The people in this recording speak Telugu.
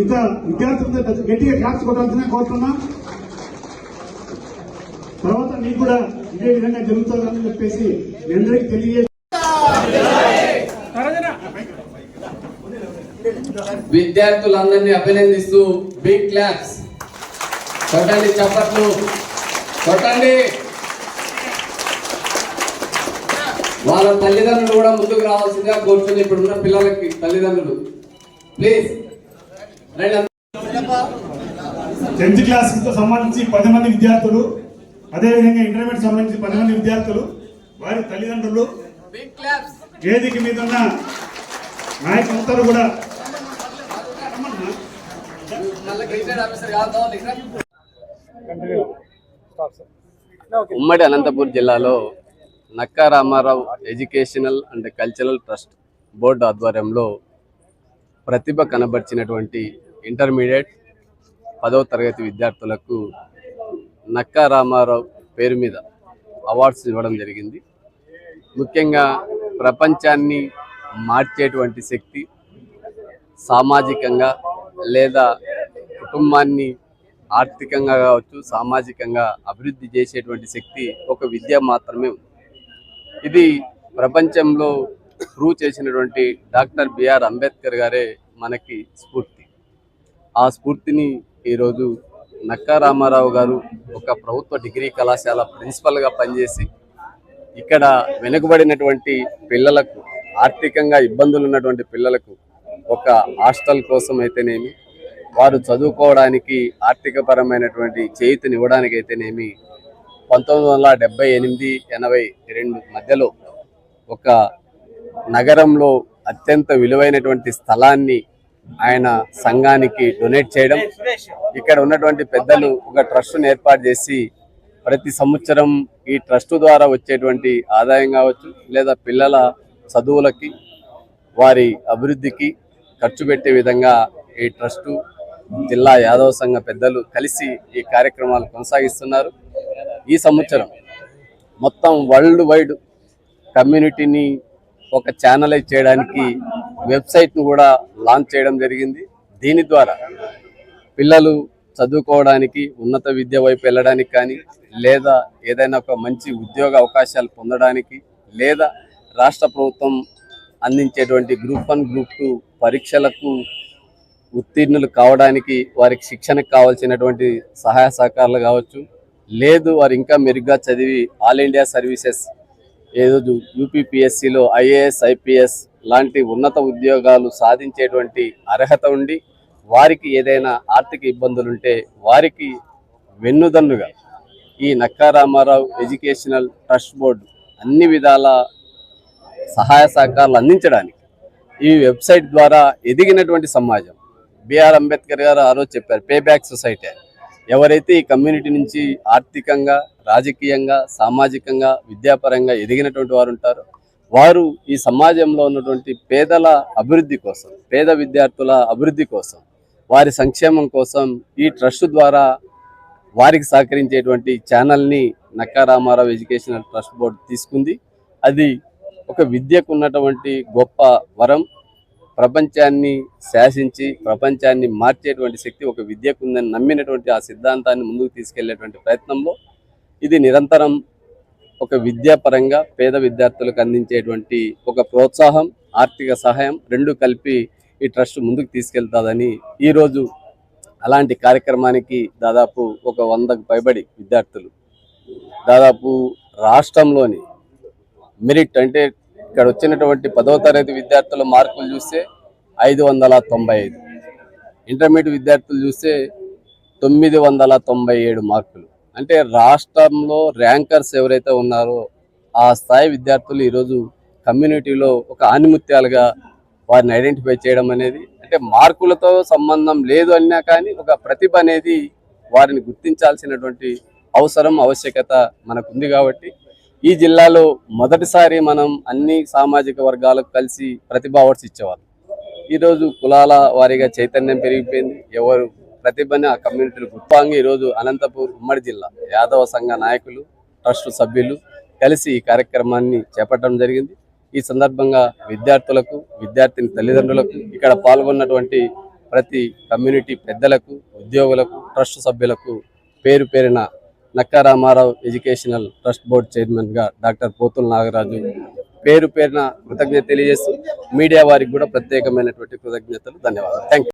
మిగతా విద్యార్థులందరూ గట్టిగా క్లాస్ కొట్టాల్సిన కోరుతున్నా. తర్వాత మీకు కూడా ఇదే విధంగా జరుగుతుందని చెప్పేసి మీ అందరికీ తెలియజేసి విద్యార్థులందరినీ అభినందిస్తూ బిగ్ క్లాప్స్ కొట్టండి, చప్పట్లు కొట్టండి. వాళ్ళ తల్లిదండ్రులు కూడా ముందుకు రావాల్సిందిగా కోరుతుంది. ఇప్పుడున్న పిల్లలకి తల్లిదండ్రులు ప్లీజ్. 10th క్లాస్ సంబంధించి 10 మంది విద్యార్థులు, అదేవిధంగా ఇంటర్మీడియట్ సంబంధించి 10 మంది విద్యార్థులు, వారి తల్లిదండ్రులు, వేదిక మీద ఉన్న నాయకులందరూ కూడా ఉమ్మడి అనంతపురం జిల్లాలో Nakka Ramarao educational and cultural trust board ఆధ్వర్యంలో ప్రతిభ కనబర్చినటువంటి ఇంటర్మీడియట్ 10వ తరగతి విద్యార్థులకు నక్కా రామారావు పేరు మీద అవార్డ్స్ ఇవ్వడం జరిగింది. ముఖ్యంగా ప్రపంచాన్ని మార్చేటువంటి శక్తి, సామాజికంగా లేదా కుటుంబాన్ని ఆర్థికంగా కావచ్చు, సామాజికంగా అభివృద్ధి చేసేటువంటి శక్తి ఒక విద్య మాత్రమే ఉంది. ఇది ప్రపంచంలో ప్రూవ్ చేసినటువంటి డాక్టర్ బిఆర్ అంబేద్కర్ గారే మనకి స్ఫూర్తి. ఆ స్ఫూర్తిని ఈరోజు నక్కా రామారావు గారు ఒక ప్రభుత్వ డిగ్రీ కళాశాల ప్రిన్సిపల్గా పనిచేసి ఇక్కడ వెనుకబడినటువంటి పిల్లలకు, ఆర్థికంగా ఇబ్బందులు ఉన్నటువంటి పిల్లలకు ఒక హాస్టల్ కోసం అయితేనేమి, వారు చదువుకోవడానికి ఆర్థికపరమైనటువంటి చేయూతనివ్వడానికి అయితేనేమి 1978-82 మధ్యలో ఒక నగరంలో అత్యంత విలువైనటువంటి స్థలాన్ని ఆయన సంఘానికి డొనేట్ చేయడం, ఇక్కడ ఉన్నటువంటి పెద్దలు ఒక ట్రస్ట్ను ఏర్పాటు చేసి ప్రతి సంవత్సరం ఈ ట్రస్ట్ ద్వారా వచ్చేటువంటి ఆదాయం కావచ్చు లేదా పిల్లల చదువులకి, వారి అభివృద్ధికి ఖర్చు పెట్టే విధంగా ఈ ట్రస్టు, జిల్లా యాదవ సంఘ పెద్దలు కలిసి ఈ కార్యక్రమాలు కొనసాగిస్తున్నారు. ఈ సంవత్సరం మొత్తం వరల్డ్ వైడ్ కమ్యూనిటీని ఒక ఛానలైజ్ చేయడానికి వెబ్సైట్ను కూడా లాంచ్ చేయడం జరిగింది. దీని ద్వారా పిల్లలు చదువుకోవడానికి, ఉన్నత విద్య వైపు వెళ్ళడానికి కానీ, లేదా ఏదైనా ఒక మంచి ఉద్యోగ అవకాశాలు పొందడానికి, లేదా రాష్ట్ర ప్రభుత్వం అందించేటువంటి గ్రూప్ 1, గ్రూప్ 2 పరీక్షలకు ఉత్తీర్ణులు కావడానికి వారికి శిక్షణకు కావాల్సినటువంటి సహాయ సహకారాలు కావచ్చు, లేదు వారు ఇంకా మెరుగ్గా చదివి ఆల్ ఇండియా సర్వీసెస్ ఏదో యూపీపీఎస్సీలో ఐఏఎస్, ఐపీఎస్ లాంటి ఉన్నత ఉద్యోగాలు సాధించేటువంటి అర్హత ఉండి వారికి ఏదైనా ఆర్థిక ఇబ్బందులుంటే వారికి వెన్నుదన్నుగా ఈ Nakka Ramarao educational trust board అన్ని విధాల సహాయ సహకారాలు అందించడానికి ఈ వెబ్సైట్ ద్వారా ఎదిగినటువంటి సమాజం, బిఆర్ అంబేద్కర్ గారు ఆ రోజు చెప్పారు, పే బ్యాక్ సొసైటీ. ఎవరైతే ఈ కమ్యూనిటీ నుంచి ఆర్థికంగా, రాజకీయంగా, సామాజికంగా, విద్యాపరంగా ఎదిగినటువంటి వారు ఉంటారో వారు ఈ సమాజంలో ఉన్నటువంటి పేదల అభివృద్ధి కోసం, పేద విద్యార్థుల అభివృద్ధి కోసం, వారి సంక్షేమం కోసం ఈ ట్రస్ట్ ద్వారా వారికి సహకరించేటువంటి ఛానల్ని Nakka Ramarao educational trust board తీసుకుంది. అది ఒక విద్యకు ఉన్నటువంటి గొప్ప వరం. ప్రపంచాన్ని శాసించి ప్రపంచాన్ని మార్చేటువంటి శక్తి ఒక విద్యకు ఉందని నమ్మినటువంటి ఆ సిద్ధాంతాన్ని ముందుకు తీసుకెళ్లేటువంటి ప్రయత్నంలో ఇది నిరంతరం ఒక విద్యాపరంగా పేద విద్యార్థులకు అందించేటువంటి ఒక ప్రోత్సాహం, ఆర్థిక సహాయం రెండు కలిపి ఈ ట్రస్ట్ ముందుకు తీసుకెళ్తాదని ఈరోజు అలాంటి కార్యక్రమానికి దాదాపు ఒక 100కు పైబడి విద్యార్థులు, దాదాపు రాష్ట్రంలోని మెరిట్ అంటే ఇక్కడ వచ్చినటువంటి 10వ తరగతి విద్యార్థుల మార్కులు చూస్తే 595, ఇంటర్మీడియట్ విద్యార్థులు చూస్తే 997 మార్కులు. అంటే రాష్ట్రంలో ర్యాంకర్స్ ఎవరైతే ఉన్నారో ఆ స్థాయి విద్యార్థులు ఈరోజు కమ్యూనిటీలో ఒక ఆనిముత్యాలుగా వారిని ఐడెంటిఫై చేయడం అనేది, అంటే మార్కులతో సంబంధం లేదు అన్నా కానీ ఒక ప్రతిభ అనేది వారిని గుర్తించాల్సినటువంటి అవసరం, ఆవశ్యకత మనకుంది. కాబట్టి ఈ జిల్లాలో మొదటిసారి మనం అన్ని సామాజిక వర్గాలకు కలిసి ప్రతిభ అవార్డ్స్ ఇచ్చేవాళ్ళం. ఈరోజు కులాల వారీగా చైతన్యం పెరిగిపోయింది. ఎవరు ప్రతిభని ఆ కమ్యూనిటీలు గుర్తించి ఈరోజు అనంతపూర్ ఉమ్మడి జిల్లా యాదవ సంఘ నాయకులు, ట్రస్ట్ సభ్యులు కలిసి ఈ కార్యక్రమాన్ని చేపట్టడం జరిగింది. ఈ సందర్భంగా విద్యార్థులకు, విద్యార్థిని తల్లిదండ్రులకు, ఇక్కడ పాల్గొన్నటువంటి ప్రతి కమ్యూనిటీ పెద్దలకు, ఉద్యోగులకు, ట్రస్ట్ సభ్యులకు పేరు పేరున Nakka Ramarao educational trust board చైర్మన్గా డాక్టర్ పోతుల నాగరాజు పేరు పేరున కృతజ్ఞత తెలియజేస్తూ మీడియా వారికి కూడా ప్రత్యేకమైనటువంటి కృతజ్ఞతలు, ధన్యవాదాలు. Thank you.